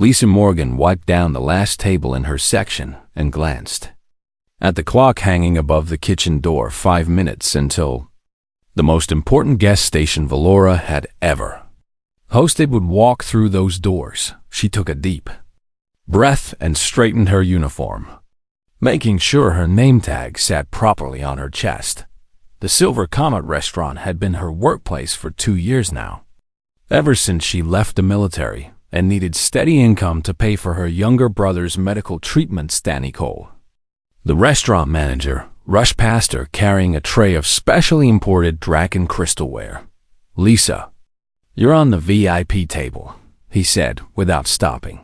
Lisa Morgan wiped down the last table in her section and glanced at the clock hanging above the kitchen door. 5 minutes until the most important guest station Valora had ever hosted would walk through those doors. She took a deep breath and straightened her uniform, making sure her name tag sat properly on her chest. The Silver Comet restaurant had been her workplace for 2 years now, ever since she left the military and needed steady income to pay for her younger brother's medical treatments. Danny Cole, the restaurant manager, rushed past her carrying a tray of specially imported Draken crystalware. "Lisa, you're on the VIP table," he said without stopping,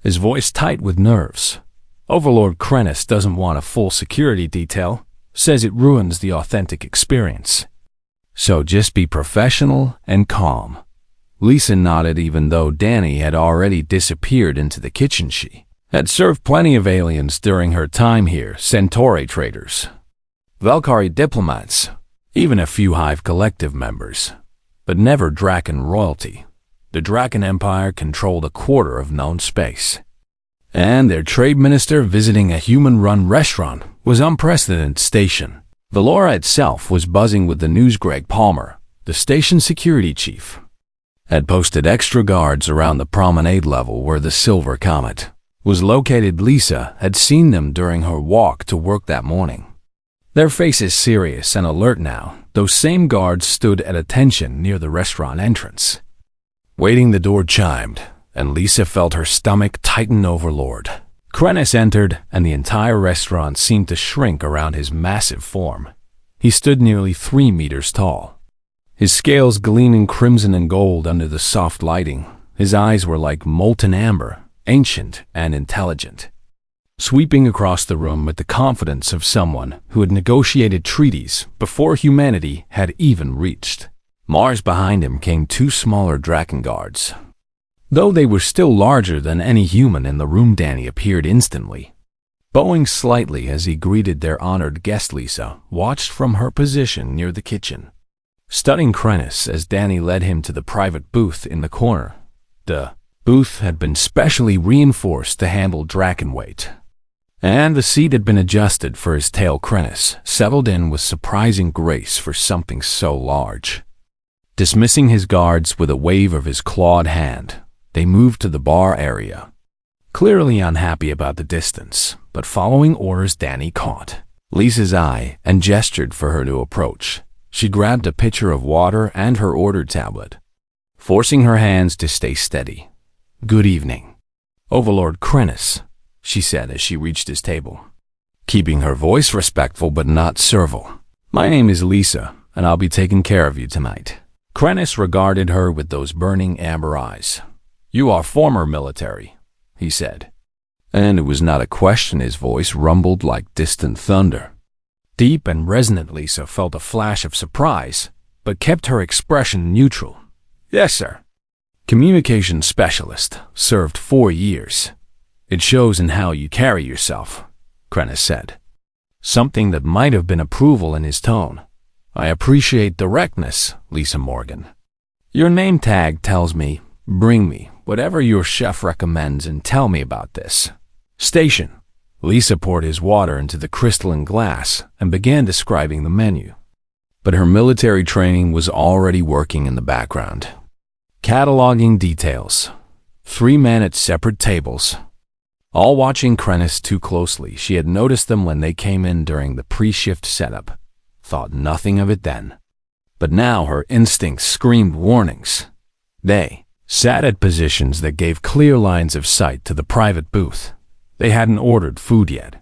his voice tight with nerves. "Overlord Krennis doesn't want a full security detail, says it ruins the authentic experience. So just be professional and calm." Lisa nodded even though Danny had already disappeared into the kitchen. She had served plenty of aliens during her time here, Centauri traders, Valkyrie diplomats, even a few Hive Collective members, but never Draken royalty. The Draken Empire controlled a quarter of known space, and their trade minister visiting a human-run restaurant was unprecedented. Station Valora itself was buzzing with the news. Greg Palmer, the station security chief, had posted extra guards around the promenade level where the Silver Comet was located. Lisa had seen them during her walk to work that morning. Their faces serious and alert now. Those same guards stood at attention near the restaurant entrance, waiting. The door chimed, and Lisa felt her stomach tighten. Overlord Krennis entered, and the entire restaurant seemed to shrink around his massive form. He stood nearly 3 meters tall, his scales gleaming crimson and gold under the soft lighting. His eyes were like molten amber, ancient and intelligent, sweeping across the room with the confidence of someone who had negotiated treaties before humanity had even reached Mars. Behind him came 2 smaller Draken guards, though they were still larger than any human in the room. Danny appeared instantly, bowing slightly as he greeted their honored guest. Lisa watched from her position near the kitchen, studying Krennis as Danny led him to the private booth in the corner. The booth had been specially reinforced to handle Draken weight, and the seat had been adjusted for his tail. Krennis settled in with surprising grace for something so large. Dismissing his guards with a wave of his clawed hand, they moved to the bar area, clearly unhappy about the distance, but following orders. Danny caught Lisa's eye and gestured for her to approach. She grabbed a pitcher of water and her order tablet, forcing her hands to stay steady. "Good evening, Overlord Krennis," she said as she reached his table, keeping her voice respectful but not servile. "My name is Lisa, and I'll be taking care of you tonight." Krennis regarded her with those burning amber eyes. "You are former military," he said, and it was not a question. His voice rumbled like distant thunder, deep and resonant. Lisa felt a flash of surprise, but kept her expression neutral. "Yes, sir. Communications specialist, served 4 years. It shows in how you carry yourself," Krennis said, something that might have been approval in his tone. "I appreciate directness, Lisa Morgan. Your name tag tells me, bring me whatever your chef recommends and tell me about this station." Lisa poured his water into the crystalline glass and began describing the menu. But her military training was already working in the background, cataloging details. 3 men at separate tables, all watching Krennis too closely. She had noticed them when they came in during the pre-shift setup, thought nothing of it then. But now her instincts screamed warnings. They sat at positions that gave clear lines of sight to the private booth. They hadn't ordered food yet,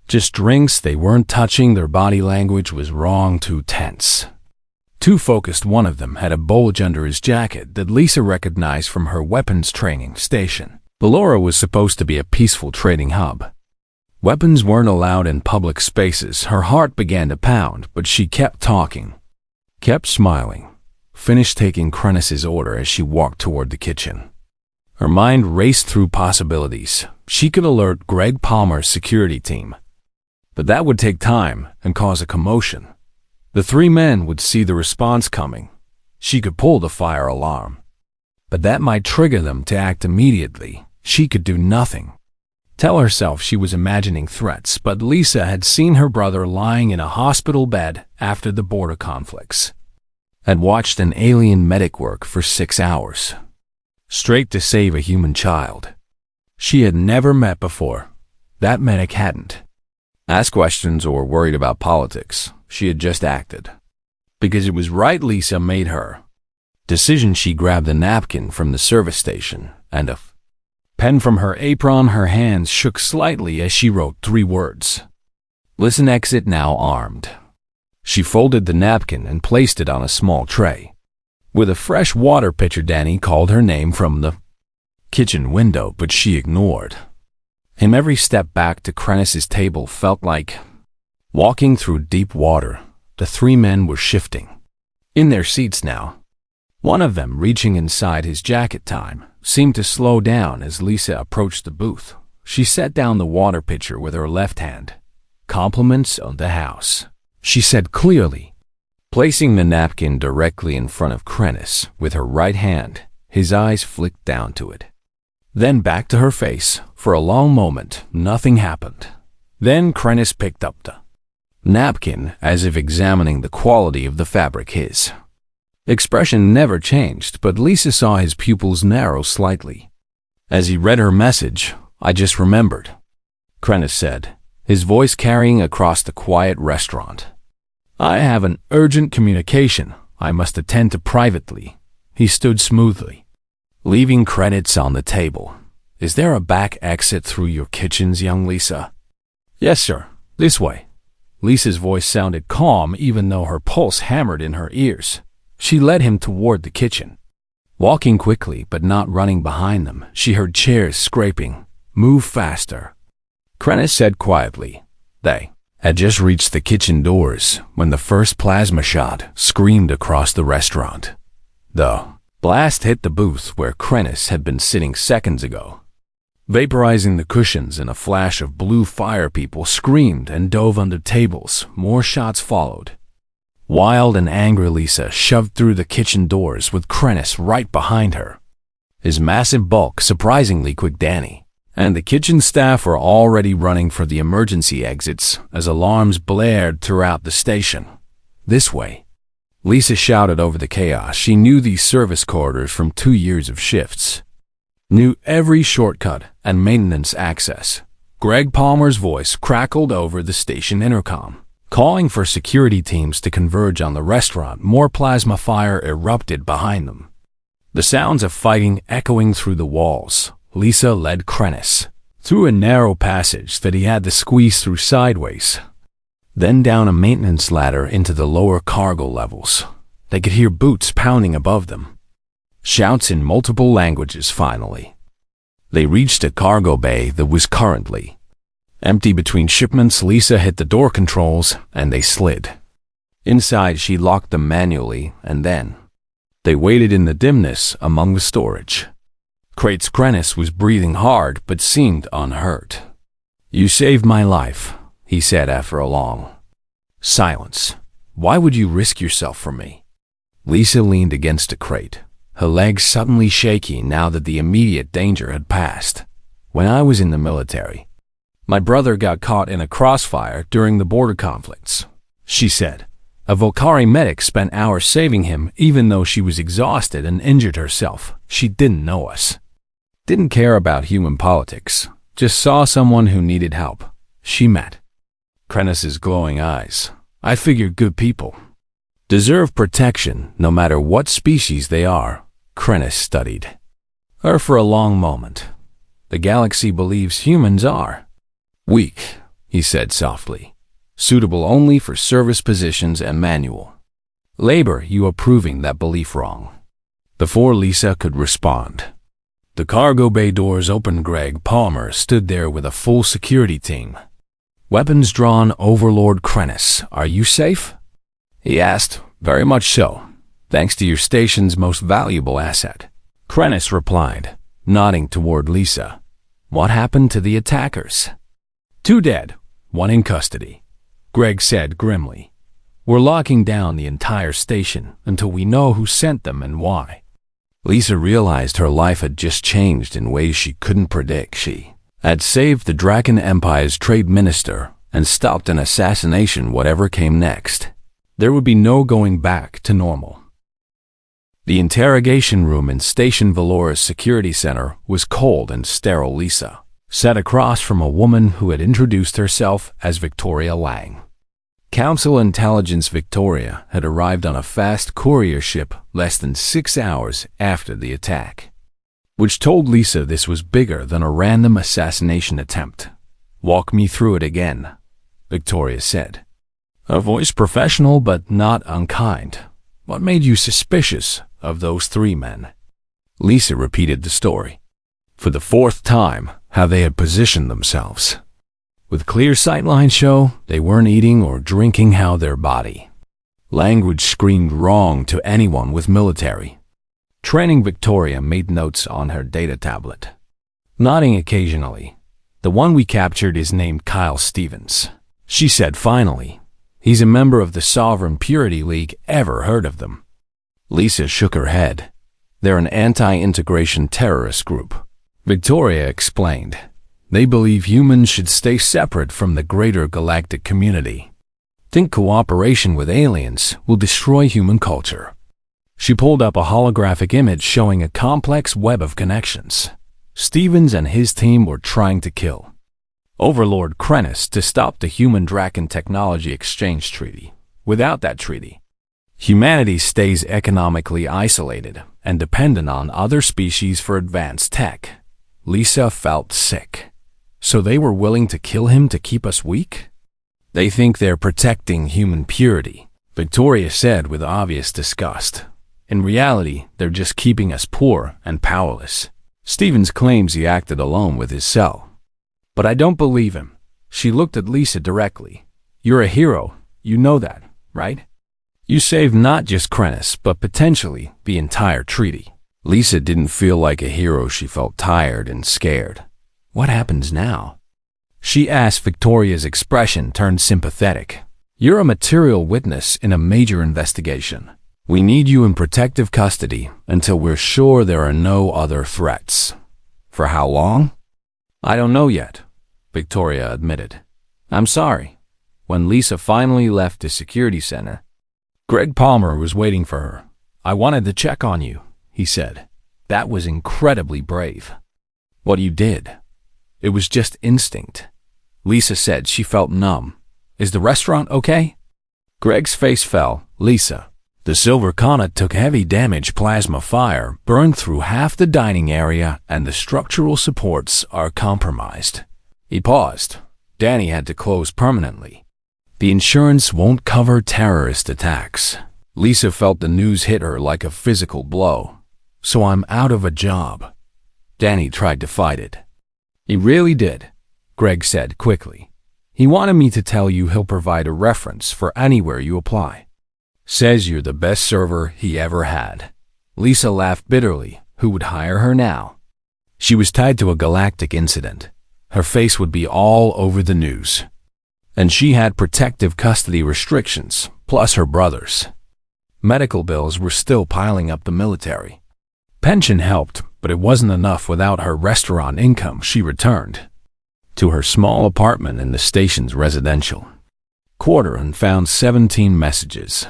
just drinks. They weren't touching. Their body language was wrong, too tense, too focused. One of them had a bulge under his jacket that Lisa recognized from her weapons training station. Valora was supposed to be a peaceful trading hub. Weapons weren't allowed in public spaces. Her heart began to pound, but she kept talking, kept smiling, finished taking Krennis's order as she walked toward the kitchen. Her mind raced through possibilities. She could alert Greg Palmer's security team, but that would take time and cause a commotion. The 3 men would see the response coming. She could pull the fire alarm, but that might trigger them to act immediately. She could do nothing. Tell herself she was imagining threats, but Lisa had seen her brother lying in a hospital bed after the border conflicts, had watched an alien medic work for 6 hours, straight to save a human child she had never met before. That medic hadn't asked questions or worried about politics. She had just acted because it was right. Lisa made her decision. She grabbed a napkin from the service station and a pen from her apron. Her hands shook slightly as she wrote 3 words. Listen, exit now, armed. She folded the napkin and placed it on a small tray. With a fresh water pitcher, Danny called her name from the kitchen window, but she ignored him. Every step back to Krennis's table felt like walking through deep water. The 3 men were shifting in their seats now. One of them, reaching inside his jacket time, seemed to slow down as Lisa approached the booth. She set down the water pitcher with her left hand. Compliments on the house, she said clearly, placing the napkin directly in front of Krennis with her right hand. His eyes flicked down to it, then back to her face. For a long moment, nothing happened. Then Krennis picked up the napkin, as if examining the quality of the fabric. His expression never changed, but Lisa saw his pupils narrow slightly as he read her message. I just remembered, Krennis said, his voice carrying across the quiet restaurant. I have an urgent communication I must attend to privately. He stood smoothly, leaving credits on the table. Is there a back exit through your kitchens, young Lisa? Yes, sir. This way. Lisa's voice sounded calm even though her pulse hammered in her ears. She led him toward the kitchen, walking quickly but not running behind them. She heard chairs scraping. Move faster, Krennis said quietly. They had just reached the kitchen doors when the first plasma shot screamed across the restaurant. The blast hit the booth where Krennis had been sitting seconds ago, vaporizing the cushions. In a flash of blue fire, people screamed and dove under tables. More shots followed. Wild and angry, Lisa shoved through the kitchen doors with Krennis right behind her, his massive bulk surprisingly quick. Danny and the kitchen staff were already running for the emergency exits as alarms blared throughout the station. This way, Lisa shouted over the chaos. She knew these service corridors from 2 years of shifts, knew every shortcut and maintenance access. Greg Palmer's voice crackled over the station intercom, calling for security teams to converge on the restaurant. More plasma fire erupted behind them, the sounds of fighting echoing through the walls. Lisa led Krennis through a narrow passage that he had to squeeze through sideways, then down a maintenance ladder into the lower cargo levels. They could hear boots pounding above them, shouts in multiple languages. Finally, they reached a cargo bay that was currently empty between shipments. Lisa hit the door controls and they slid inside. She locked them manually, and then they waited in the dimness among the storage crates. Krennis was breathing hard but seemed unhurt. You saved my life, he said after a long silence. Why would you risk yourself for me? Lisa leaned against a crate, her legs suddenly shaky now that the immediate danger had passed. When I was in the military, my brother got caught in a crossfire during the border conflicts, she said. A Volcari medic spent hours saving him even though she was exhausted and injured herself. She didn't know us, didn't care about human politics, just saw someone who needed help. She met Krennis's glowing eyes. I figured good people deserve protection no matter what species they are. Krennis studied her for a long moment. The galaxy believes humans are weak, he said softly, suitable only for service positions and manual labor. You are proving that belief wrong. Before Lisa could respond, the cargo bay doors opened. Greg Palmer stood there with a full security team, weapons drawn. Overlord Krennis, are you safe? He asked. Very much so, thanks to your station's most valuable asset, Krennis replied, nodding toward Lisa. What happened to the attackers? 2 dead, 1 in custody, Greg said grimly. We're locking down the entire station until we know who sent them and why. Lisa realized her life had just changed in ways she couldn't predict. She had saved the Draken Empire's trade minister and stopped an assassination whatever came next. There would be no going back to normal. The interrogation room in Station Valora's security center was cold and sterile. Lisa sat across from a woman who had introduced herself as Victoria Lang. Council Intelligence Victoria had arrived on a fast courier ship less than 6 hours after the attack, which told Lisa this was bigger than a random assassination attempt. "Walk me through it again," Victoria said, her voice professional but not unkind. "What made you suspicious of those 3 men?" Lisa repeated the story, for the 4th time, how they had positioned themselves. With clear sightlines show, they weren't eating or drinking how their body. Language screamed wrong to anyone with military training. Victoria made notes on her data tablet, nodding occasionally. "The one we captured is named Kyle Stevens," she said finally. "He's a member of the Sovereign Purity League. Ever heard of them?" Lisa shook her head. "They're an anti-integration terrorist group," Victoria explained. "They believe humans should stay separate from the greater galactic community. Think cooperation with aliens will destroy human culture." She pulled up a holographic image showing a complex web of connections. Stevens and his team were trying to kill Overlord Krennis to stop the Human-Draken Technology Exchange Treaty. Without that treaty, humanity stays economically isolated and dependent on other species for advanced tech. Lisa felt sick. So they were willing to kill him to keep us weak? "They think they're protecting human purity," Victoria said with obvious disgust. "In reality, they're just keeping us poor and powerless." Stevens claims he acted alone with his cell. "But I don't believe him." She looked at Lisa directly. "You're a hero. You know that, right? You saved not just Krennis, but potentially the entire treaty." Lisa didn't feel like a hero. She felt tired and scared. "What happens now?" she asked. Victoria's expression turned sympathetic. "You're a material witness in a major investigation. We need you in protective custody until we're sure there are no other threats." "For how long?" "I don't know yet," Victoria admitted. "I'm sorry." When Lisa finally left the security center, Greg Palmer was waiting for her. "I wanted to check on you," he said. "That was incredibly brave. What you did. It was just instinct." Lisa said she felt numb. "Is the restaurant okay?" Greg's face fell. "Lisa, the Silver Comet took heavy damage. Plasma fire burned through half the dining area and the structural supports are compromised." He paused. "Danny had to close permanently. The insurance won't cover terrorist attacks." Lisa felt the news hit her like a physical blow. "So I'm out of a job." Danny tried to fight it. "He really did," Greg said quickly. "He wanted me to tell you he'll provide a reference for anywhere you apply. Says you're the best server he ever had." Lisa laughed bitterly. Who would hire her now? She was tied to a galactic incident. Her face would be all over the news. And she had protective custody restrictions, plus her brother's medical bills were still piling up. The military pension helped, but it wasn't enough without her restaurant income. She returned to her small apartment in the station's residential quarter and found 17 messages.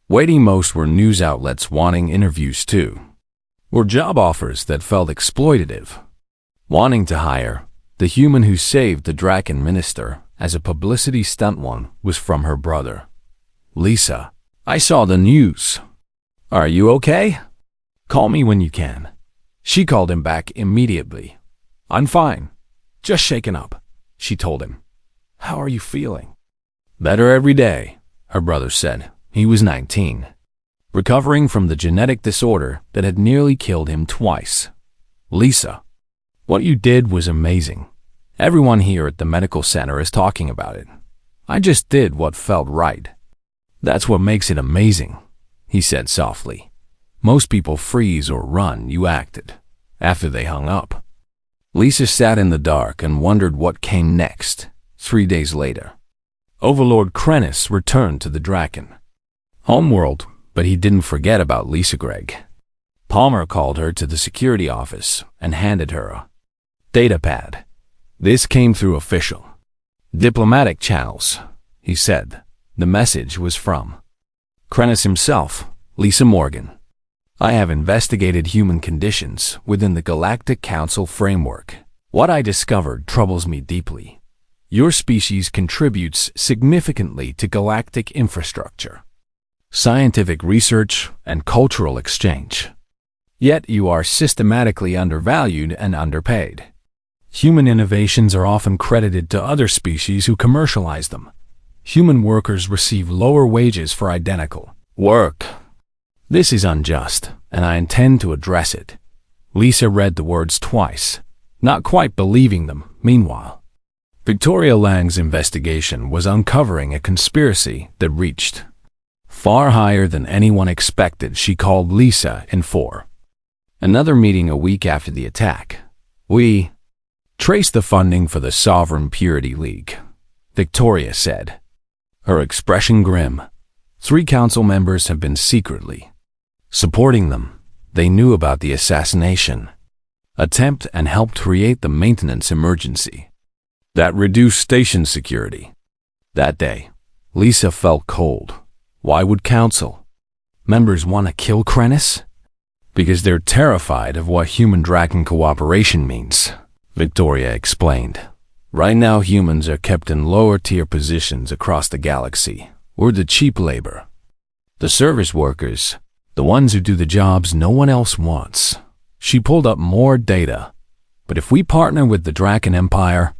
Waiting most were news outlets wanting interviews too, or job offers that felt exploitative. Wanting to hire the human who saved the Draken minister as a publicity stunt. One was from her brother. "Lisa, I saw the news. Are you okay? Call me when you can." She called him back immediately. "I'm fine. Just shaken up," she told him. "How are you feeling?" "Better every day," her brother said. He was 19, recovering from the genetic disorder that had nearly killed him twice. "Lisa, what you did was amazing. Everyone here at the medical center is talking about it. I just did what felt right." "That's what makes it amazing," he said softly. "Most people freeze or run. You acted after they hung up." Lisa sat in the dark and wondered what came next. 3 days later, Overlord Krennis returned to the Draken homeworld, but he didn't forget about Lisa. Greg Palmer called her to the security office and handed her a data pad. This came through official diplomatic channels, he said. The message was from Krennis himself, Lisa Morgan. I have investigated human conditions within the Galactic Council framework. What I discovered troubles me deeply. Your species contributes significantly to galactic infrastructure, scientific research, and cultural exchange. Yet you are systematically undervalued and underpaid. Human innovations are often credited to other species who commercialize them. Human workers receive lower wages for identical work. This is unjust, and I intend to address it. Lisa read the words twice, not quite believing them. Meanwhile, Victoria Lang's investigation was uncovering a conspiracy that reached far higher than anyone expected. She called Lisa in for another meeting a week after the attack. We traced the funding for the Sovereign Purity League, Victoria said, her expression grim. 3 council members have been secretly supporting them. They knew about the assassination attempt and helped create the maintenance emergency that reduced station security. That day, Lisa felt cold. Why would council members want to kill Krennis? Because they're terrified of what human-dragon cooperation means, Victoria explained. Right now, humans are kept in lower-tier positions across the galaxy. We're the cheap labor, the service workers, the ones who do the jobs no one else wants. She pulled up more data. But if we partner with the Draken Empire,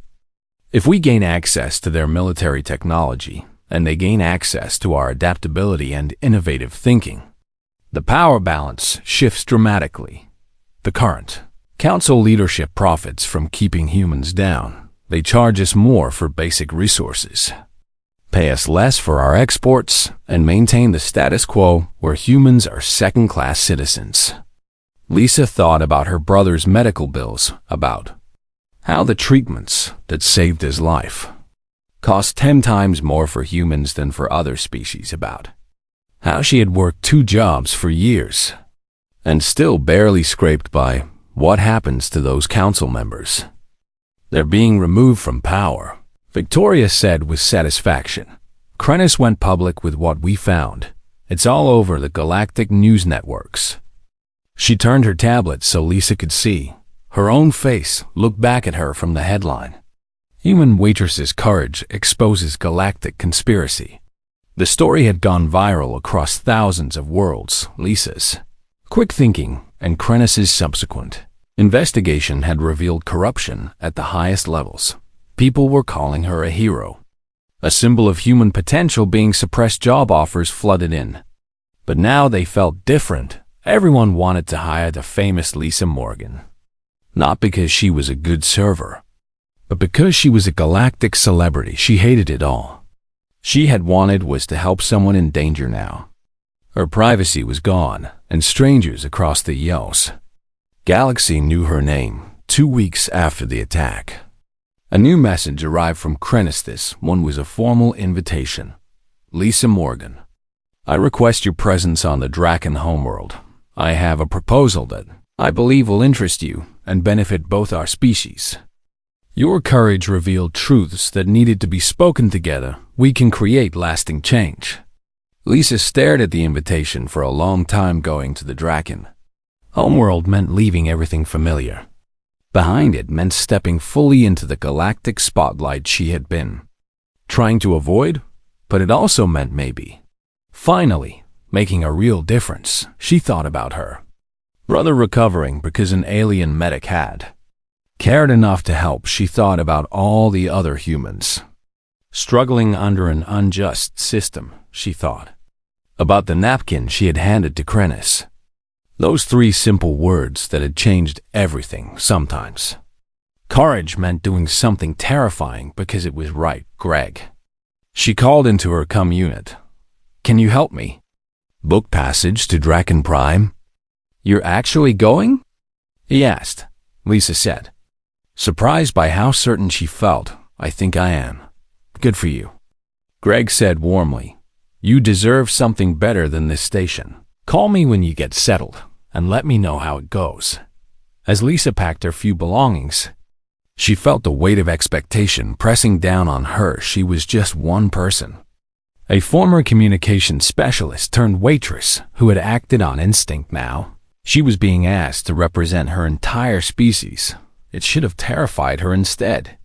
if we gain access to their military technology, and they gain access to our adaptability and innovative thinking, the power balance shifts dramatically. The current council leadership profits from keeping humans down. They charge us more for basic resources, pay us less for our exports, and maintain the status quo where humans are second-class citizens. Lisa thought about her brother's medical bills, about how the treatments that saved his life cost 10 times more for humans than for other species, about how she had worked 2 jobs for years and still barely scraped by. What happens to those council members? They're being removed from power, Victoria said with satisfaction. Krennis went public with what we found. It's all over the galactic news networks. She turned her tablet so Lisa could see. Her own face looked back at her from the headline. Human waitress's courage exposes galactic conspiracy. The story had gone viral across thousands of worlds. Lisa's quick thinking and Krennis's subsequent investigation had revealed corruption at the highest levels. People were calling her a hero, a symbol of human potential being suppressed. Job offers flooded in. But now they felt different. Everyone wanted to hire the famous Lisa Morgan. Not because she was a good server, but because she was a galactic celebrity. She hated it all. She had wanted was to help someone in danger now. Her privacy was gone, and strangers across the Yos galaxy knew her name. 2 weeks after the attack, a new message arrived from Krennis. This one was a formal invitation. Lisa Morgan, I request your presence on the Draken homeworld. I have a proposal that I believe will interest you and benefit both our species. Your courage revealed truths that needed to be spoken together. We can create lasting change. Lisa stared at the invitation for a long time. Going to the Draken homeworld meant leaving everything familiar behind. It meant stepping fully into the galactic spotlight she had been trying to avoid, but it also meant maybe, finally, making a real difference. She thought about her brother recovering because an alien medic had cared enough to help. She thought about all the other humans struggling under an unjust system. She thought about the napkin she had handed to Krennis. Those 3 simple words that had changed everything. Sometimes courage meant doing something terrifying because it was right. Greg, she called into her unit. Can you help me? Book passage to Draken Prime? You're actually going? He asked. Lisa said, surprised by how certain she felt. I think I am. Good for you. Greg said warmly, you deserve something better than this station. Call me when you get settled. and let me know how it goes." As Lisa packed her few belongings, she felt the weight of expectation pressing down on her. She was just one person, a former communications specialist turned waitress who had acted on instinct. Now she was being asked to represent her entire species. It should have terrified her instead.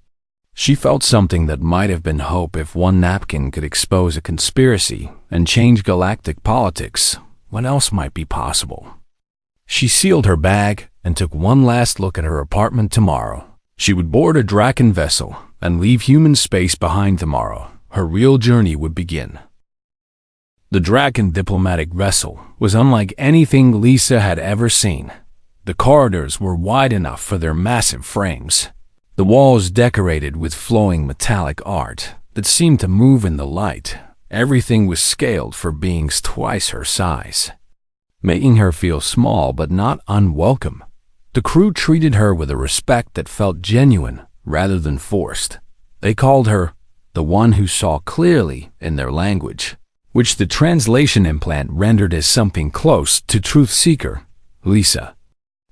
She felt something that might have been hope. If one napkin could expose a conspiracy and change galactic politics, what else might be possible? She sealed her bag and took one last look at her apartment. Tomorrow, she would board a Draken vessel and leave human space behind. Tomorrow, her real journey would begin. The Draken diplomatic vessel was unlike anything Lisa had ever seen. The corridors were wide enough for their massive frames, the walls decorated with flowing metallic art that seemed to move in the light. Everything was scaled for beings twice her size, making her feel small but not unwelcome. The crew treated her with a respect that felt genuine rather than forced. They called her the one who saw clearly in their language, which the translation implant rendered as something close to truth seeker. Lisa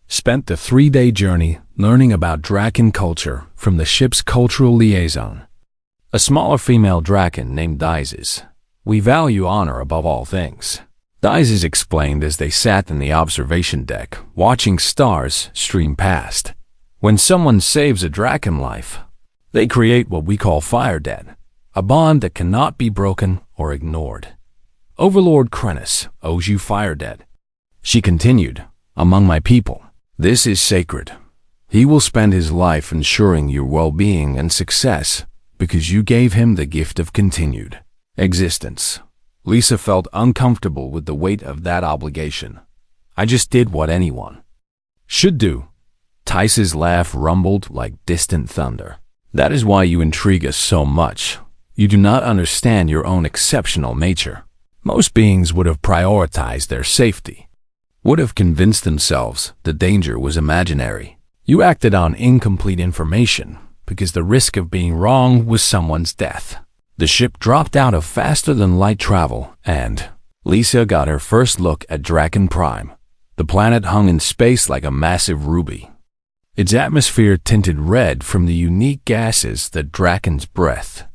spent the 3-day journey learning about Draken culture from the ship's cultural liaison, a smaller female Draken named Dizes. "We value honor above all things," Dizes explained as they sat in the observation deck, watching stars stream past. "When someone saves a Draken life, they create what we call fire debt, a bond that cannot be broken or ignored. Overlord Krennis owes you fire debt." She continued, "Among my people, this is sacred. He will spend his life ensuring your well-being and success because you gave him the gift of continued existence." Lisa felt uncomfortable with the weight of that obligation. "I just did what anyone should do." Tice's laugh rumbled like distant thunder. "That is why you intrigue us so much. You do not understand your own exceptional nature. Most beings would have prioritized their safety, would have convinced themselves the danger was imaginary. You acted on incomplete information because the risk of being wrong was someone's death." The ship dropped out of faster-than-light travel, and Lisa got her first look at Draken Prime. The planet hung in space like a massive ruby, its atmosphere tinted red from the unique gases that Drakens breathe.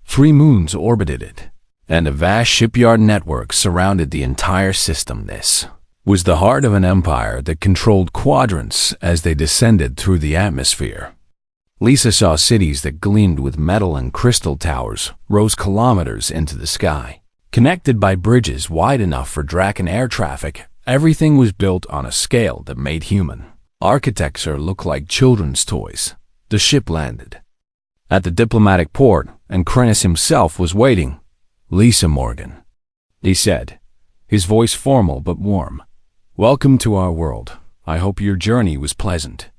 3 moons orbited it, and a vast shipyard network surrounded the entire system. This was the heart of an empire that controlled quadrants as they descended through the atmosphere. Lisa saw cities that gleamed with metal, and crystal towers rose kilometers into the sky, connected by bridges wide enough for Draken air traffic. Everything was built on a scale that made human architecture look like children's toys. The ship landed at the diplomatic port, and Krennis himself was waiting. "Lisa Morgan," he said, his voice formal but warm. "Welcome to our world. I hope your journey was pleasant."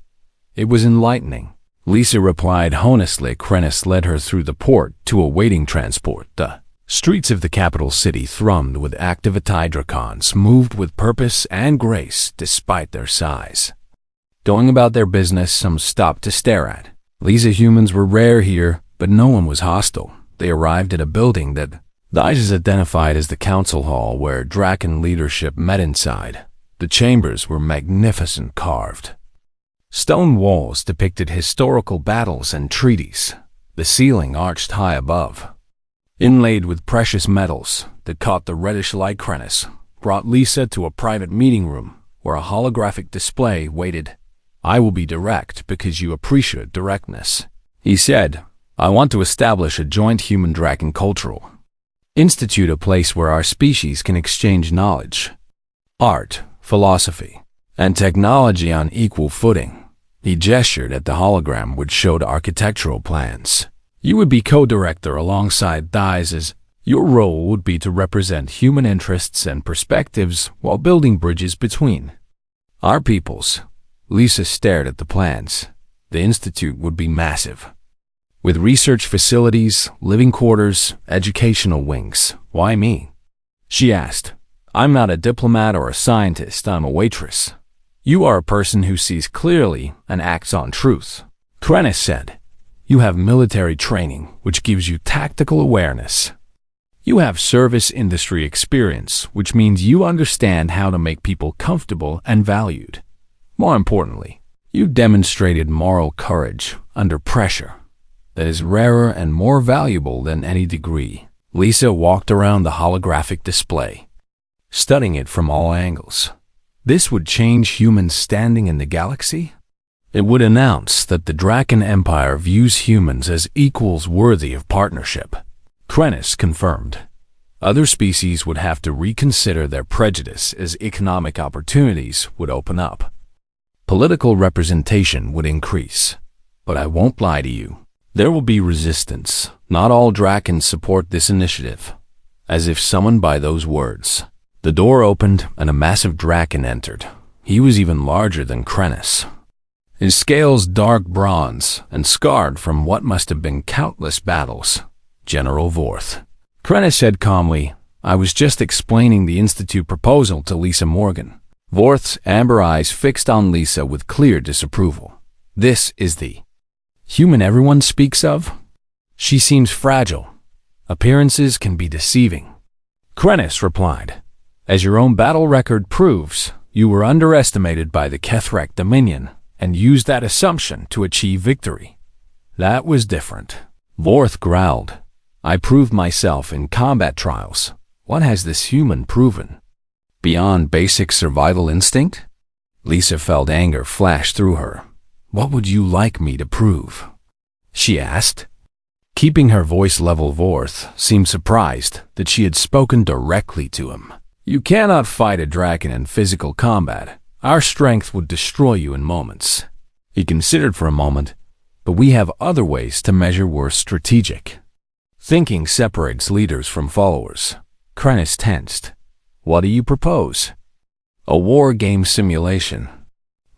"It was enlightening," Lisa replied honestly. Krennis led her through the port to a waiting transport. The streets of the capital city thrummed with active Atidrakons, moved with purpose and grace despite their size. Going about their business, some stopped to stare at Lisa. Humans were rare here, but no one was hostile. They arrived at a building that Dizes identified as the council hall, where Draken leadership met. Inside, the chambers were magnificent, carved stone walls depicted historical battles and treaties. The ceiling arched high above, inlaid with precious metals that caught the reddish light. Krennis brought Lisa to a private meeting room where a holographic display waited. "I will be direct because you appreciate directness," he said. "I want to establish a joint human-Draken cultural institute, a place where our species can exchange knowledge, art, philosophy, and technology on equal footing." He gestured at the hologram which showed architectural plans. "You would be co-director alongside Dizes. Your role would be to represent human interests and perspectives while building bridges between our peoples." Lisa stared at the plans. The institute would be massive, with research facilities, living quarters, educational wings. "Why me?" she asked. "I'm not a diplomat or a scientist. I'm a waitress. You are a person who sees clearly and acts on truth," Krennis said. "You have military training, which gives you tactical awareness. You have service industry experience, which means you understand how to make people comfortable and valued. More importantly, you demonstrated moral courage under pressure that is rarer and more valuable than any degree. Lisa walked around the holographic display, studying it from all angles. This would change humans' standing in the galaxy? It would announce that the Draken Empire views humans as equals worthy of partnership. Krennis confirmed. Other species would have to reconsider their prejudice as economic opportunities would open up. Political representation would increase. But I won't lie to you. There will be resistance. Not all Drakens support this initiative. As if summoned by those words, the door opened and a massive Draken entered. He was even larger than Krennis. His scales dark bronze and scarred from what must have been countless battles. General Vorth. Krennis said calmly, I was just explaining the Institute proposal to Lisa Morgan. Vorth's amber eyes fixed on Lisa with clear disapproval. This is the human everyone speaks of? She seems fragile. Appearances can be deceiving. Krennis replied, as your own battle record proves, you were underestimated by the Kethrak Dominion and used that assumption to achieve victory. That was different. Vorth growled, I proved myself in combat trials. What has this human proven? Beyond basic survival instinct? Lisa felt anger flash through her. What would you like me to prove? She asked. Keeping her voice level, Vorth seemed surprised that she had spoken directly to him. You cannot fight a Draken in physical combat. Our strength would destroy you in moments. He considered for a moment, but we have other ways to measure worth strategic. Thinking separates leaders from followers. Krennis tensed. What do you propose? A war game simulation.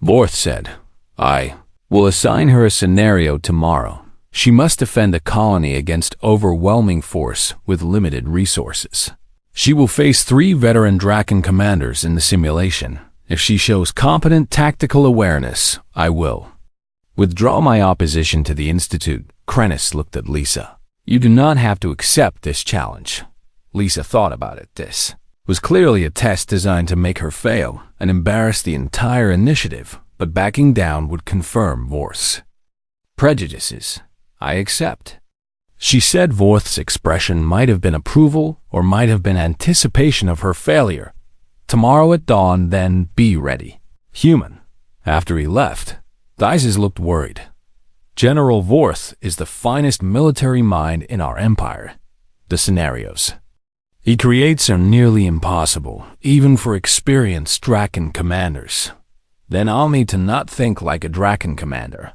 Vorth said, I will assign her a scenario tomorrow. She must defend a colony against overwhelming force with limited resources. She will face 3 veteran Draken commanders in the simulation. If she shows competent tactical awareness, I will withdraw my opposition to the Institute. Krennis looked at Lisa. You do not have to accept this challenge. Lisa thought about it. This was clearly a test designed to make her fail and embarrass the entire initiative, but backing down would confirm Vorth's prejudices. I accept. She said. Vorth's expression might have been approval or might have been anticipation of her failure. Tomorrow at dawn, then be ready. Human. After he left, Theises looked worried. General Vorth is the finest military mind in our empire. The scenarios he creates are nearly impossible, even for experienced Draken commanders. Then I'll need to not think like a Draken commander.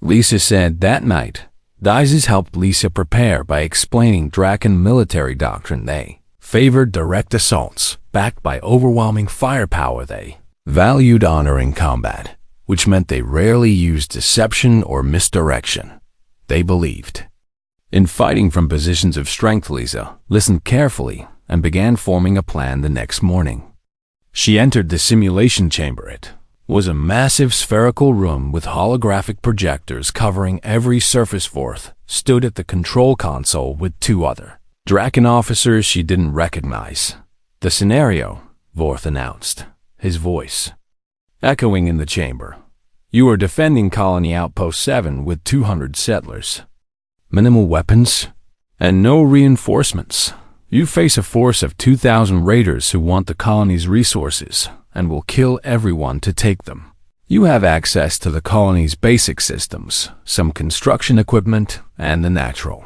Lisa said that night, Theises helped Lisa prepare by explaining Draken military doctrine. They favored direct assaults, backed by overwhelming firepower. They valued honor in combat, which meant they rarely used deception or misdirection. They believed in fighting from positions of strength. Lisa listened carefully and began forming a plan the next morning. She entered the simulation chamber. It was a massive spherical room with holographic projectors covering every surface. Vorth stood at the control console with 2 other Draken officers she didn't recognize. The scenario, Vorth announced, his voice echoing in the chamber. You are defending Colony Outpost 7 with 200 settlers. Minimal weapons and no reinforcements. You face a force of 2,000 raiders who want the colony's resources and will kill everyone to take them. You have access to the colony's basic systems, some construction equipment, and the natural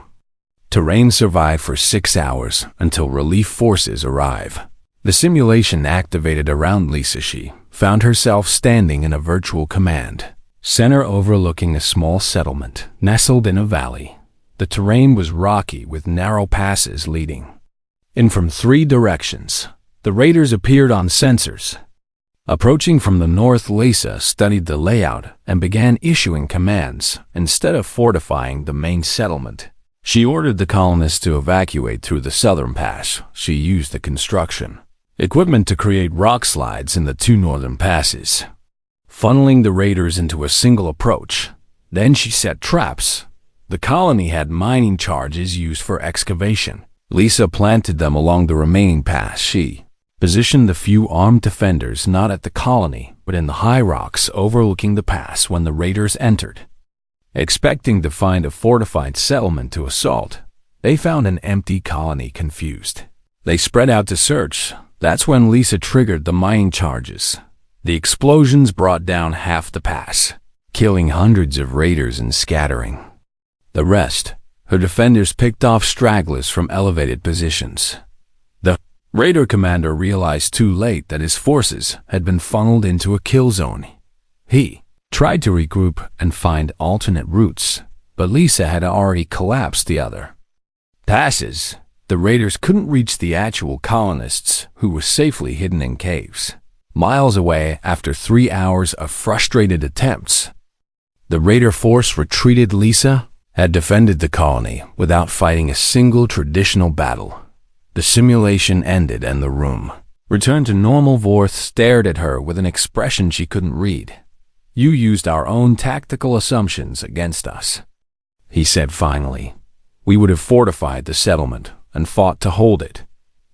terrain. Survive for 6 hours until relief forces arrive. The simulation activated around Lisa. She found herself standing in a virtual command center overlooking a small settlement nestled in a valley. The terrain was rocky with narrow passes leading in from 3 directions. The raiders appeared on sensors. Approaching from the north, Lisa studied the layout and began issuing commands. Instead of fortifying the main settlement, she ordered the colonists to evacuate through the southern pass. She used the construction equipment to create rock slides in the 2 northern passes, funneling the raiders into a single approach. Then she set traps. The colony had mining charges used for excavation. Lisa planted them along the remaining paths. She positioned the few armed defenders not at the colony, but in the high rocks overlooking the pass when the raiders entered. Expecting to find a fortified settlement to assault, they found an empty colony. Confused, they spread out to search. That's when Lisa triggered the mining charges. The explosions brought down half the pass, killing hundreds of raiders and scattering the rest. Her defenders picked off stragglers from elevated positions. The raider commander realized too late that his forces had been funneled into a kill zone. He tried to regroup and find alternate routes, but Lisa had already collapsed the other passes. The raiders couldn't reach the actual colonists, who were safely hidden in caves miles away. After 3 hours of frustrated attempts, the raider force retreated. Lisa had defended the colony without fighting a single traditional battle. The simulation ended and the room returned to normal. Vorth stared at her with an expression she couldn't read. "You used our own tactical assumptions against us," he said finally. "We would have fortified the settlement and fought to hold it.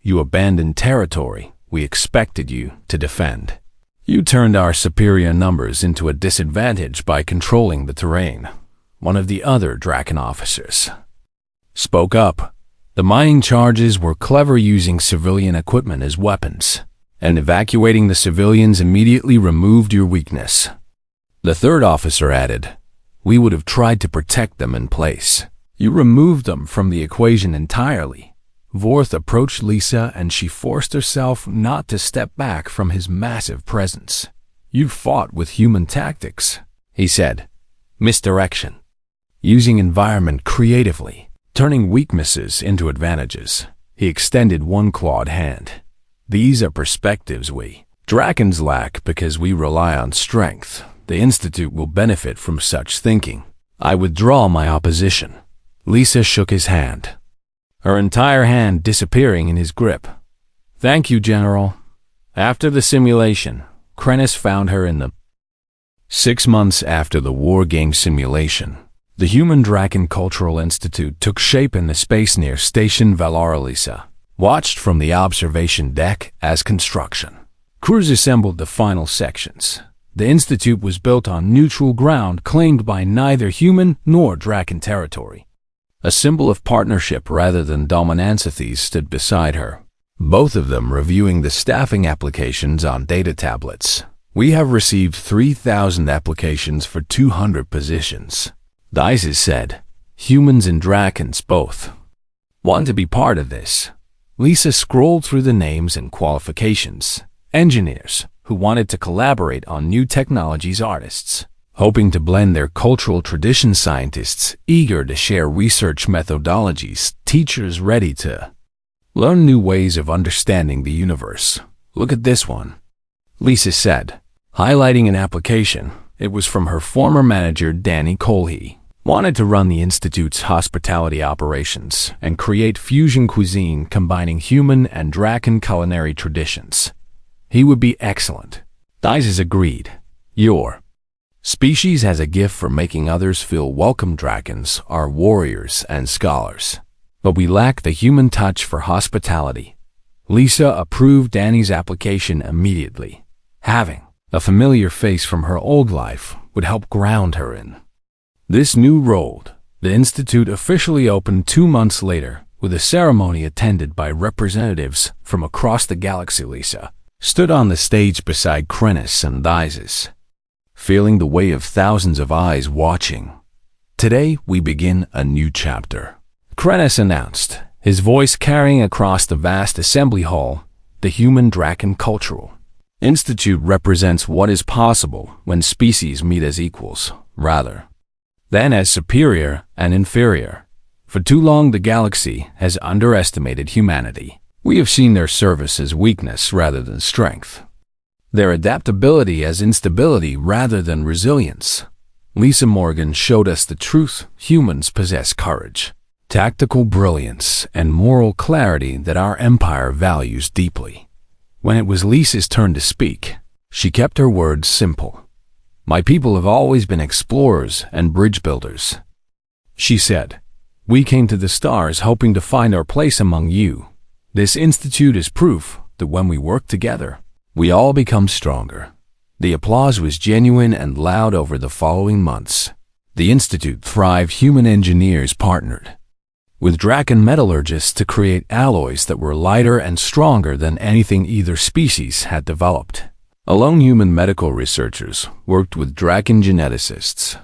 You abandoned territory we expected you to defend. You turned our superior numbers into a disadvantage by controlling the terrain." One of the other Draken officers spoke up. "The mining charges were clever, using civilian equipment as weapons, and evacuating the civilians immediately removed your weakness." The third officer added, "We would have tried to protect them in place. You removed them from the equation entirely." Vorth approached Lisa and she forced herself not to step back from his massive presence. "You fought with human tactics," he said. "Misdirection. Using environment creatively, turning weaknesses into advantages." He extended one clawed hand. "These are perspectives we Drakens lack because we rely on strength. The Institute will benefit from such thinking. I withdraw my opposition." Lisa shook his hand, her entire hand disappearing in his grip. "Thank you, General." After the simulation, Krennis found her in the 6 months after the War Game simulation. The Human Draken Cultural Institute took shape in the space near Station Valara. Lisa watched from the observation deck as construction crews assembled the final sections. The Institute was built on neutral ground claimed by neither human nor Draken territory. A symbol of partnership rather than dominance stood beside her, both of them reviewing the staffing applications on data tablets. "We have received 3,000 applications for 200 positions," Dices said. "Humans and Drakens both want to be part of this." Lisa scrolled through the names and qualifications. Engineers who wanted to collaborate on new technologies, artists hoping to blend their cultural traditions, scientists eager to share research methodologies, teachers ready to learn new ways of understanding the universe. "Look at this one," Lisa said, highlighting an application. It was from her former manager, Danny Colhe. Wanted to run the Institute's hospitality operations and create fusion cuisine combining human and Draken culinary traditions. He would be excellent. Dices agreed. "Your species has a gift for making others feel welcome. Drakens are warriors and scholars, but we lack the human touch for hospitality." Lisa approved Danny's application immediately. Having a familiar face from her old life would help ground her in this new role. The Institute officially opened 2 months later, with a ceremony attended by representatives from across the galaxy. Lisa stood on the stage beside Krennis and Dices, feeling the weight of thousands of eyes watching. "Today we begin a new chapter," Krennis announced, his voice carrying across the vast assembly hall. "The Human Draken Cultural Institute represents what is possible when species meet as equals, rather than as superior and inferior. For too long the galaxy has underestimated humanity. We have seen their service as weakness rather than strength, their adaptability as instability rather than resilience. Lisa Morgan showed us the truth. Humans possess courage, tactical brilliance, and moral clarity that our empire values deeply." When it was Lisa's turn to speak, she kept her words simple. "My people have always been explorers and bridge builders," she said. We came to the stars hoping to find our place among you. This institute is proof that when we work together, we all become stronger." The applause was genuine and loud over the following months. The institute thrived. Human engineers partnered with Draken metallurgists to create alloys that were lighter and stronger than anything either species had developed. Alone human medical researchers worked with Draken geneticists,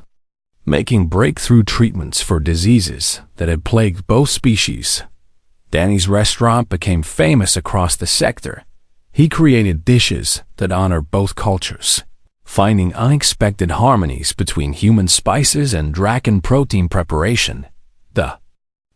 making breakthrough treatments for diseases that had plagued both species. Danny's restaurant became famous across the sector. He created dishes that honor both cultures, finding unexpected harmonies between human spices and Draken protein preparation. The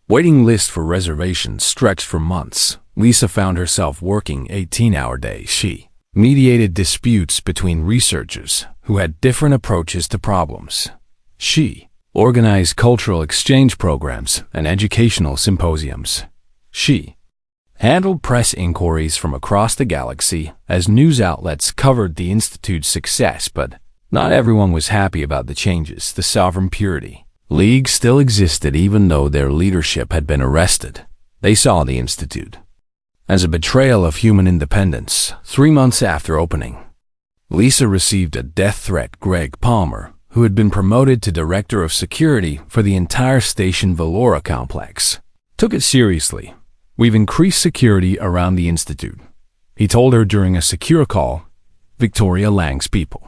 waiting list for reservations stretched for months. Lisa found herself working 18-hour days. She mediated disputes between researchers who had different approaches to problems. She organized cultural exchange programs and educational symposiums. She handled press inquiries from across the galaxy as news outlets covered the Institute's success, but not everyone was happy about the changes. The Sovereign Purity League still existed even though their leadership had been arrested. They saw the Institute as a betrayal of human independence. 3 months after opening, Lisa received a death threat. Greg Palmer, who had been promoted to Director of Security for the entire Station Valora complex, took it seriously. "We've increased security around the Institute," he told her during a secure call. "Victoria Lang's people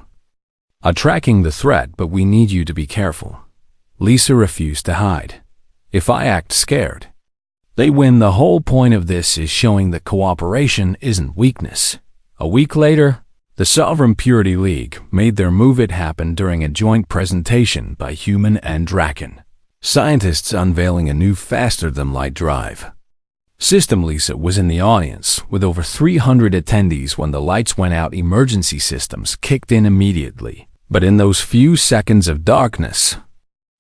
are tracking the threat, but we need you to be careful." Lisa refused to hide. "If I act scared, they win. The whole point of this is showing that cooperation isn't weakness." A week later, the Sovereign Purity League made their move. It happened during a joint presentation by Human and Draken scientists unveiling a new faster-than-light drive system. Lisa was in the audience with over 300 attendees when the lights went out. Emergency systems kicked in immediately. But in those few seconds of darkness,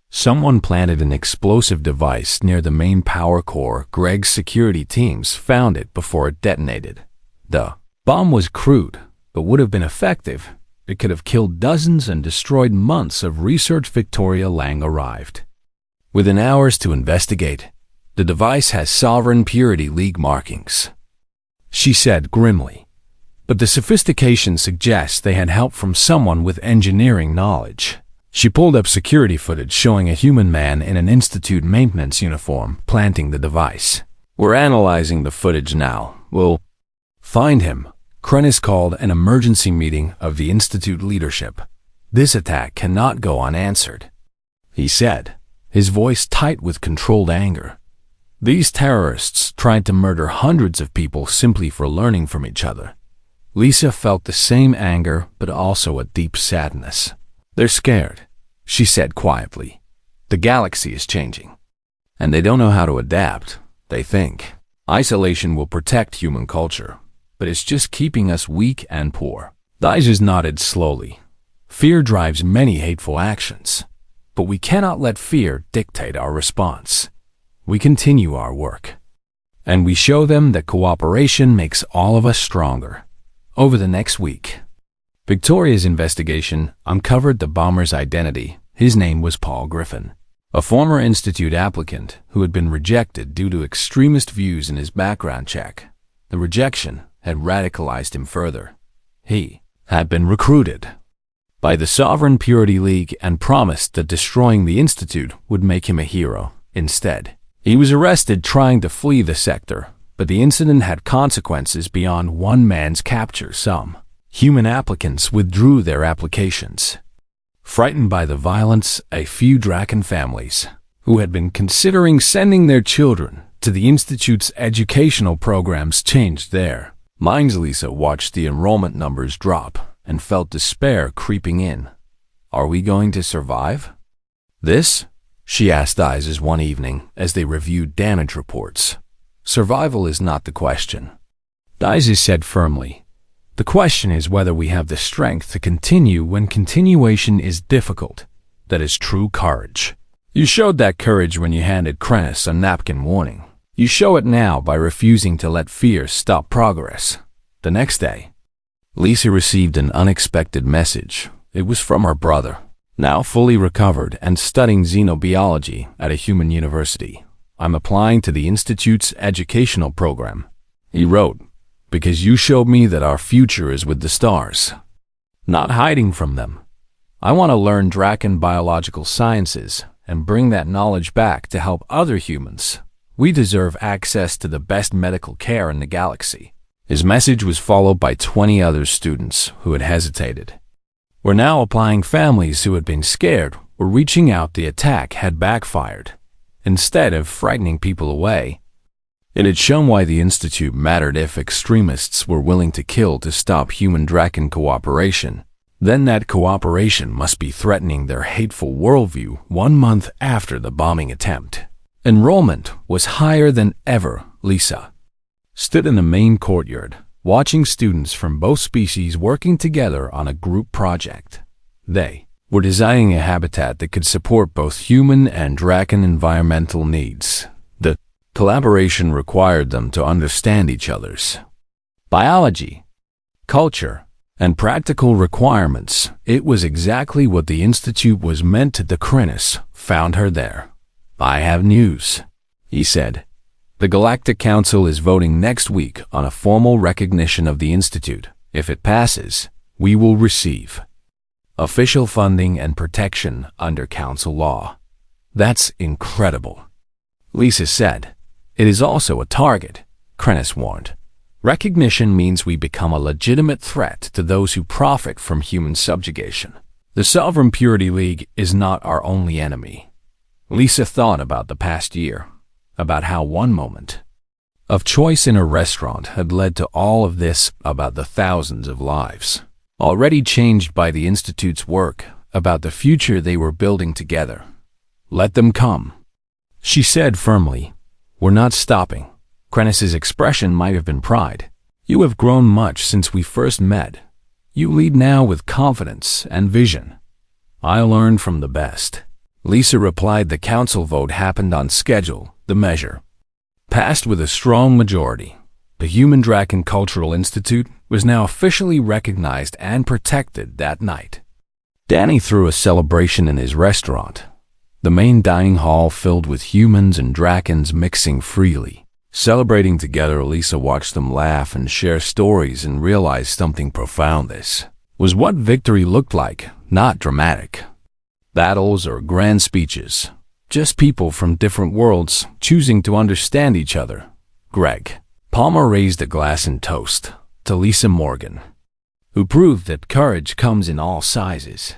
someone planted an explosive device near the main power core. Greg's security teams found it before it detonated. The bomb was crude, but would have been effective. It could have killed dozens and destroyed months of research. Victoria Lang arrived within hours to investigate. "The device has Sovereign Purity League markings," she said grimly, "but the sophistication suggests they had help from someone with engineering knowledge." She pulled up security footage showing a human man in an Institute maintenance uniform planting the device. "We're analyzing the footage now. We'll find him." Krennis called an emergency meeting of the Institute leadership. "This attack cannot go unanswered," he said, his voice tight with controlled anger. "These terrorists tried to murder hundreds of people simply for learning from each other." Lisa felt the same anger, but also a deep sadness. "They're scared," she said quietly. "The galaxy is changing, and they don't know how to adapt. They think isolation will protect human culture, but it's just keeping us weak and poor." Dijs nodded slowly. "Fear drives many hateful actions, but we cannot let fear dictate our response. We continue our work, and we show them that cooperation makes all of us stronger." Over the next week, Victoria's investigation uncovered the bomber's identity. His name was Paul Griffin, a former Institute applicant who had been rejected due to extremist views in his background check. The rejection had radicalized him further. He had been recruited by the Sovereign Purity League and promised that destroying the Institute would make him a hero. Instead, he was arrested trying to flee the sector, but the incident had consequences beyond one man's capture. Some human applicants withdrew their applications. Frightened by the violence, a few Draken families, who had been considering sending their children to the Institute's educational programs, changed their minds. Lisa watched the enrollment numbers drop and felt despair creeping in. "Are we going to survive this?" she asked Dijs one evening as they reviewed damage reports. "Survival is not the question," Dijs said firmly. "The question is whether we have the strength to continue when continuation is difficult. That is true courage. You showed that courage when you handed Krennis a napkin warning. You show it now by refusing to let fear stop progress." The next day, Lisa received an unexpected message. It was from her brother, now fully recovered and studying xenobiology at a human university. I'm applying to the Institute's educational program. He wrote, because you showed me that our future is with the stars, not hiding from them. I want to learn Draken biological sciences and bring that knowledge back to help other humans. We deserve access to the best medical care in the galaxy. His message was followed by 20 other students who had hesitated. We're now applying. Families who had been scared were reaching out. The attack had backfired. Instead of frightening people away, it had shown why the Institute mattered. If extremists were willing to kill to stop human-Draken cooperation, then that cooperation must be threatening their hateful worldview. 1 month after the bombing attempt, enrollment was higher than ever. Lisa stood in the main courtyard, watching students from both species working together on a group project. They were designing a habitat that could support both human and Draken environmental needs. The collaboration required them to understand each other's biology, culture, and practical requirements. It was exactly what the Institute was meant to. The Crinus found her there. I have news, he said. The Galactic Council is voting next week on a formal recognition of the Institute. If it passes, we will receive official funding and protection under Council law. That's incredible, Lisa said. It is also a target, Crinus warned. Recognition means we become a legitimate threat to those who profit from human subjugation. The Sovereign Purity League is not our only enemy. Lisa thought about the past year, about how one moment of choice in a restaurant had led to all of this, about the thousands of lives already changed by the Institute's work, about the future they were building together. Let them come, she said firmly. We're not stopping. Crinus's expression might have been pride. You have grown much since we first met. You lead now with confidence and vision. I learned from the best, Lisa replied. The council vote happened on schedule. The measure passed with a strong majority. The Human Draken Cultural Institute was now officially recognized and protected that night. Danny threw a celebration in his restaurant, the main dining hall filled with humans and Drakens mixing freely. Celebrating together, Lisa watched them laugh and share stories and realized something profound. This was what victory looked like, not dramatic battles or grand speeches. Just people from different worlds choosing to understand each other. Greg Palmer raised a glass in toast to Lisa Morgan, who proved that courage comes in all sizes.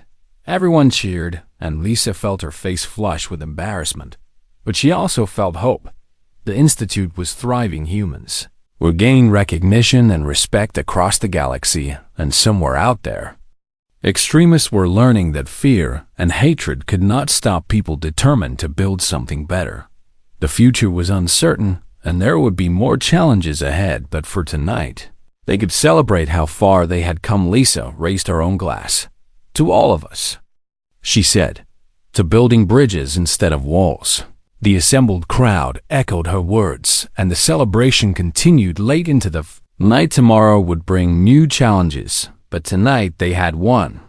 Everyone cheered, and Lisa felt her face flush with embarrassment. But she also felt hope. The Institute was thriving. Humans were gaining recognition and respect across the galaxy, and somewhere out there, extremists were learning that fear and hatred could not stop people determined to build something better. The future was uncertain, and there would be more challenges ahead, but for tonight, they could celebrate how far they had come. Lisa raised her own glass. To all of us, she said, to building bridges instead of walls. The assembled crowd echoed her words, and the celebration continued late into the night. Tomorrow would bring new challenges, but tonight they had one.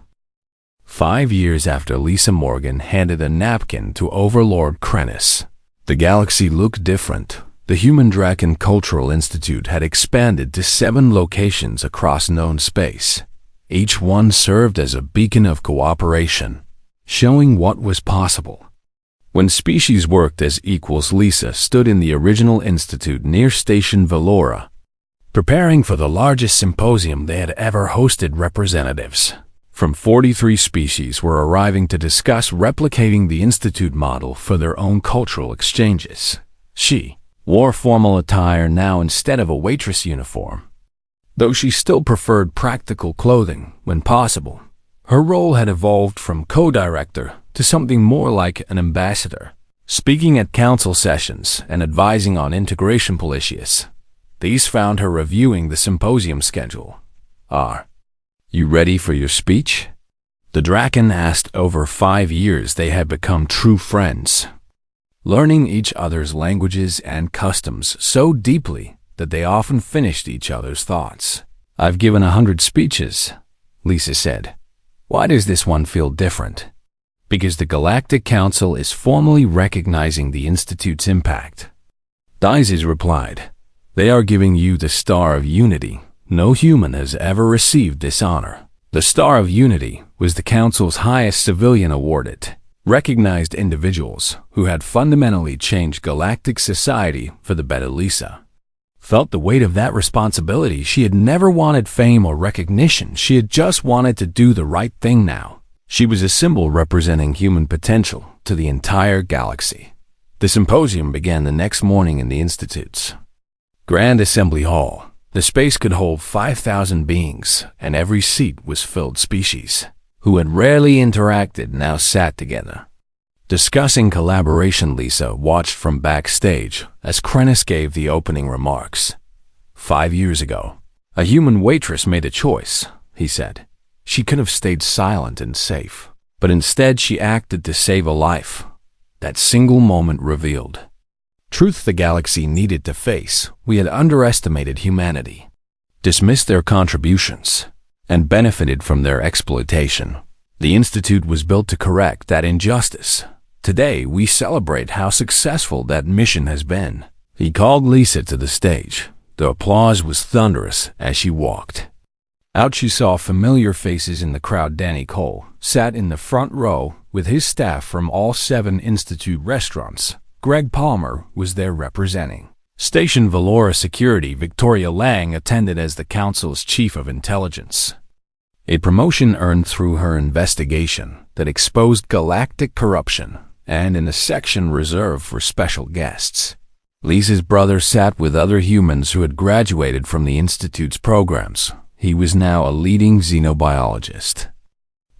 5 years after Lisa Morgan handed a napkin to Overlord Crinus, the galaxy looked different. The Human Draken Cultural Institute had expanded to 7 locations across known space. Each one served as a beacon of cooperation, showing what was possible when species worked as equals. Lisa stood in the original institute near Station Valora, preparing for the largest symposium they had ever hosted. Representatives from 43 species were arriving to discuss replicating the institute model for their own cultural exchanges. She wore formal attire now instead of a waitress uniform, though she still preferred practical clothing when possible. Her role had evolved from co-director to something more like an ambassador, speaking at council sessions and advising on integration policies. These found her reviewing the symposium schedule. Are you ready for your speech? The Draken asked. Over 5 years they had become true friends, learning each other's languages and customs so deeply that they often finished each other's thoughts. I've given 100 speeches, Lisa said. Why does this one feel different? Because the Galactic Council is formally recognizing the Institute's impact. Dizes replied, "They are giving you the Star of Unity. No human has ever received this honor." The Star of Unity was the Council's highest civilian award. It recognized individuals who had fundamentally changed galactic society for the better. Lisa felt the weight of that responsibility. She had never wanted fame or recognition. She had just wanted to do the right thing now. She was a symbol representing human potential to the entire galaxy. The symposium began the next morning in the Institute's Grand Assembly Hall. The space could hold 5,000 beings, and every seat was filled. Species who had rarely interacted now sat together, discussing collaboration. Lisa watched from backstage as Krennis gave the opening remarks. 5 years ago, a human waitress made a choice, he said. She could have stayed silent and safe, but instead she acted to save a life. That single moment revealed truth the galaxy needed to face. We had underestimated humanity, dismissed their contributions, and benefited from their exploitation. The Institute was built to correct that injustice. Today, we celebrate how successful that mission has been. He called Lisa to the stage. The applause was thunderous as she walked out. She saw familiar faces in the crowd. Danny Cole sat in the front row with his staff from all 7 Institute restaurants. Greg Palmer was there representing Station Valora Security. Victoria Lang attended as the Council's Chief of Intelligence, a promotion earned through her investigation that exposed galactic corruption, and in a section reserved for special guests. Lisa's brother sat with other humans who had graduated from the Institute's programs. He was now a leading xenobiologist,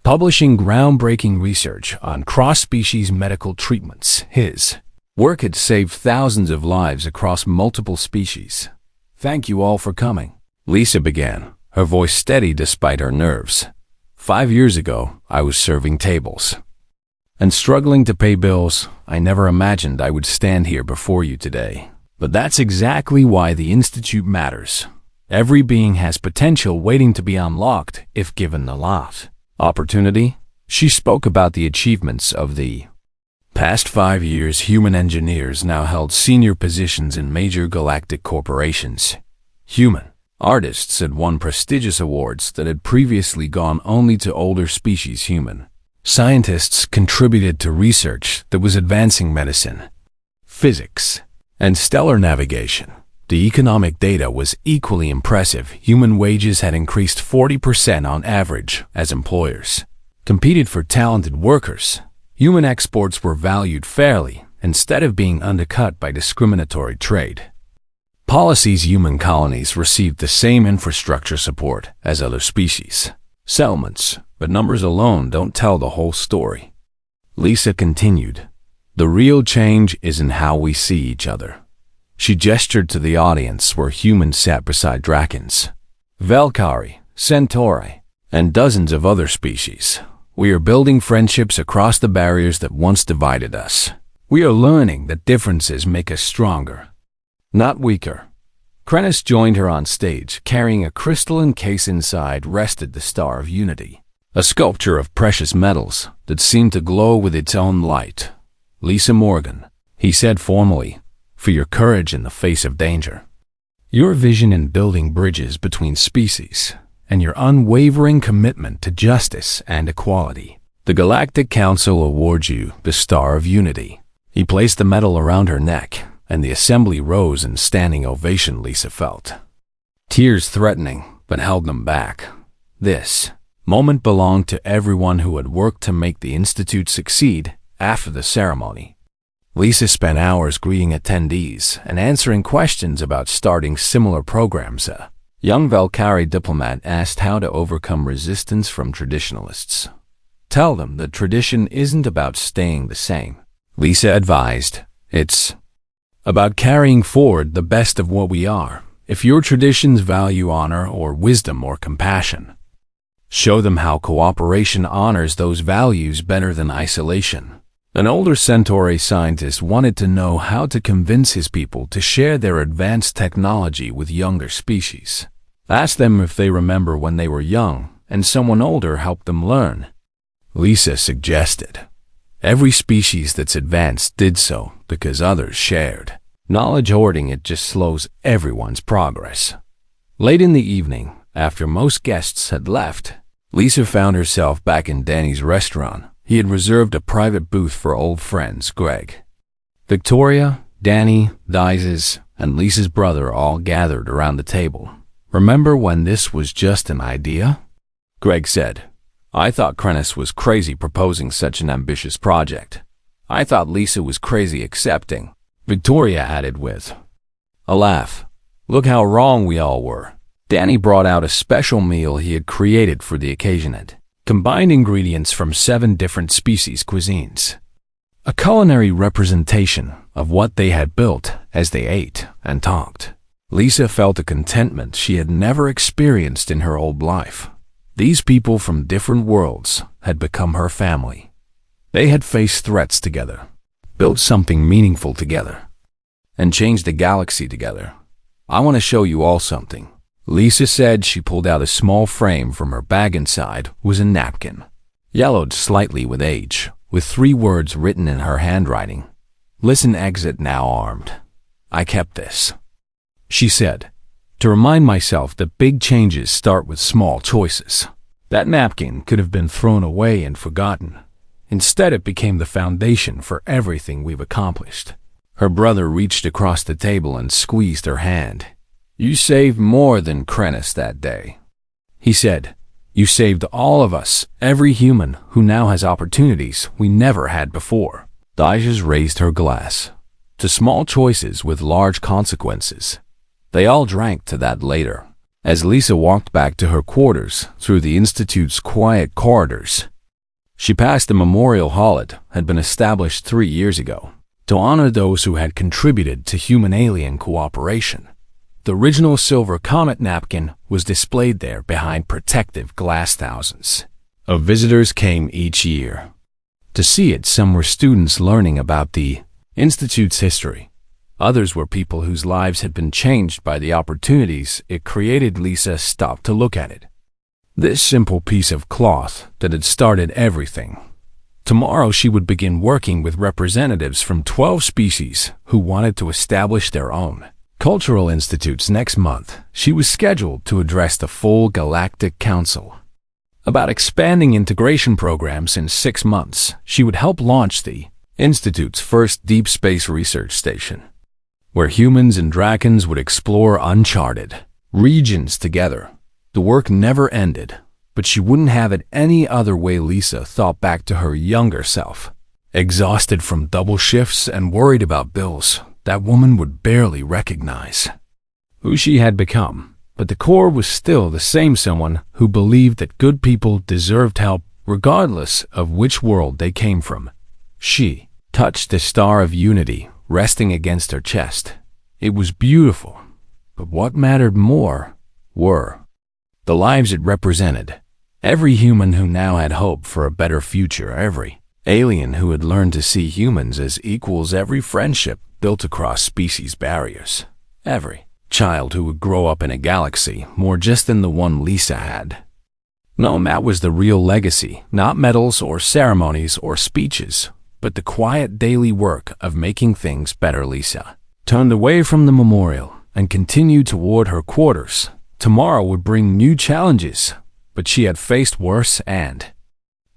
publishing groundbreaking research on cross-species medical treatments. His work had saved thousands of lives across multiple species. "Thank you all for coming," Lisa began, her voice steady despite her nerves. 5 years ago, I was serving tables and struggling to pay bills. I never imagined I would stand here before you today. But that's exactly why the Institute matters. Every being has potential waiting to be unlocked if given the lot. Opportunity? She spoke about the achievements of the past 5 years. Human engineers now held senior positions in major galactic corporations. Human artists had won prestigious awards that had previously gone only to older species. Human scientists contributed to research that was advancing medicine, physics, and stellar navigation. The economic data was equally impressive. Human wages had increased 40% on average as employers competed for talented workers. Human exports were valued fairly instead of being undercut by discriminatory trade policies. Human colonies received the same infrastructure support as other species settlements, but numbers alone don't tell the whole story. Lisa continued, "The real change is in how we see each other." She gestured to the audience where humans sat beside Drakons, Valkyrie, Centauri, and dozens of other species. We are building friendships across the barriers that once divided us. We are learning that differences make us stronger, not weaker. Krennis joined her on stage, carrying a crystalline case. Inside rested the Star of Unity, a sculpture of precious metals that seemed to glow with its own light. "Lisa Morgan," he said formally, "for your courage in the face of danger, your vision in building bridges between species, and your unwavering commitment to justice and equality. The Galactic Council awards you the Star of Unity." He placed the medal around her neck, and the assembly rose in standing ovation. Lisa felt tears threatening, but held them back. This moment belonged to everyone who had worked to make the Institute succeed. After the ceremony, Lisa spent hours greeting attendees and answering questions about starting similar programs. A young Valkyrie diplomat asked how to overcome resistance from traditionalists. "Tell them that tradition isn't about staying the same," Lisa advised. "It's about carrying forward the best of what we are. If your traditions value honor or wisdom or compassion, show them how cooperation honors those values better than isolation." An older Centauri scientist wanted to know how to convince his people to share their advanced technology with younger species. Ask them if they remember when they were young and someone older helped them learn. Lisa suggested, Every species that's advanced did so because others shared. Knowledge hoarding, it just slows everyone's progress. Late in the evening, after most guests had left, Lisa found herself back in Danny's restaurant. He had reserved a private booth for old friends Greg, Victoria, Danny, Dizes, and Lisa's brother all gathered around the table. "Remember when this was just an idea?" Greg said. "I thought Krennis was crazy proposing such an ambitious project. I thought Lisa was crazy accepting," Victoria added with a laugh. "Look how wrong we all were." Danny brought out a special meal he had created for the occasion. It combined ingredients from 7 different species cuisines, a culinary representation of what they had built as they ate and talked. Lisa felt a contentment she had never experienced in her old life. These people from different worlds had become her family. They had faced threats together, built something meaningful together, and changed the galaxy together. "I want to show you all something," Lisa said. She pulled out a small frame from her bag. Inside was a napkin, yellowed slightly with age, with 3 words written in her handwriting. "Listen, exit now armed." "I kept this," she said, "to remind myself that big changes start with small choices." That napkin could have been thrown away and forgotten. Instead, it became the foundation for everything we've accomplished. Her brother reached across the table and squeezed her hand. "You saved more than Krennis that day," he said. "You saved all of us, every human who now has opportunities we never had before." Daijas raised her glass. "To small choices with large consequences." They all drank to that later, as Lisa walked back to her quarters through the Institute's quiet corridors. She passed the memorial hall. It had been established 3 years ago to honor those who had contributed to human-alien cooperation. The original silver comet napkin was displayed there behind protective glass. Thousands of visitors came each year to see it. Some were students learning about the Institute's history. Others were people whose lives had been changed by the opportunities it created. Lisa stopped to look at it. This simple piece of cloth that had started everything. Tomorrow she would begin working with representatives from 12 species who wanted to establish their own cultural institutes. Next month, she was scheduled to address the full Galactic Council about expanding integration programs. In 6 months, she would help launch the Institute's first deep space research station, where humans and dragons would explore uncharted regions together. The work never ended, but she wouldn't have it any other way. Lisa thought back to her younger self, exhausted from double shifts and worried about bills. That woman would barely recognize who she had become, but the core was still the same, someone who believed that good people deserved help regardless of which world they came from. She touched the star of unity resting against her chest. It was beautiful, but what mattered more were the lives it represented. Every human who now had hope for a better future, every alien who had learned to see humans as equals, every friendship built across species barriers, every child who would grow up in a galaxy more just than the one Lisa had. No, that was the real legacy, not medals or ceremonies or speeches, but the quiet daily work of making things better. Lisa turned away from the memorial and continued toward her quarters. Tomorrow would bring new challenges, but she had faced worse and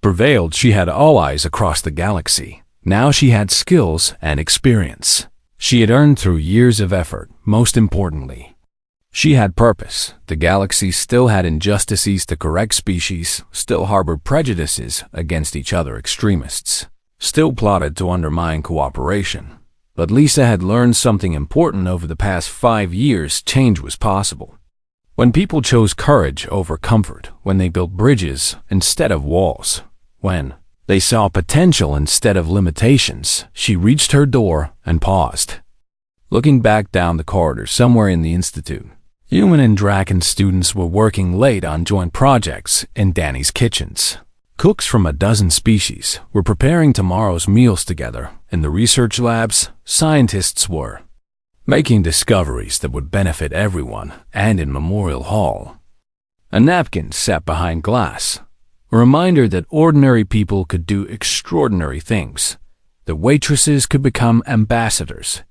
prevailed. She had allies across the galaxy. Now she had skills and experience she had earned through years of effort. Most importantly, she had purpose. The galaxy still had injustices to correct, species still harbored prejudices against each other, extremists still plotted to undermine cooperation. But Lisa had learned something important over the past 5 years. Change was possible when people chose courage over comfort, when they built bridges instead of walls, when they saw potential instead of limitations. She reached her door and paused, looking back down the corridor. Somewhere in the Institute, human and dragon students were working late on joint projects in Danny's kitchens. Cooks from a dozen species were preparing tomorrow's meals together. In the research labs, scientists were making discoveries that would benefit everyone. And in Memorial Hall, a napkin sat behind glass, A reminder that ordinary people could do extraordinary things, that waitresses could become ambassadors,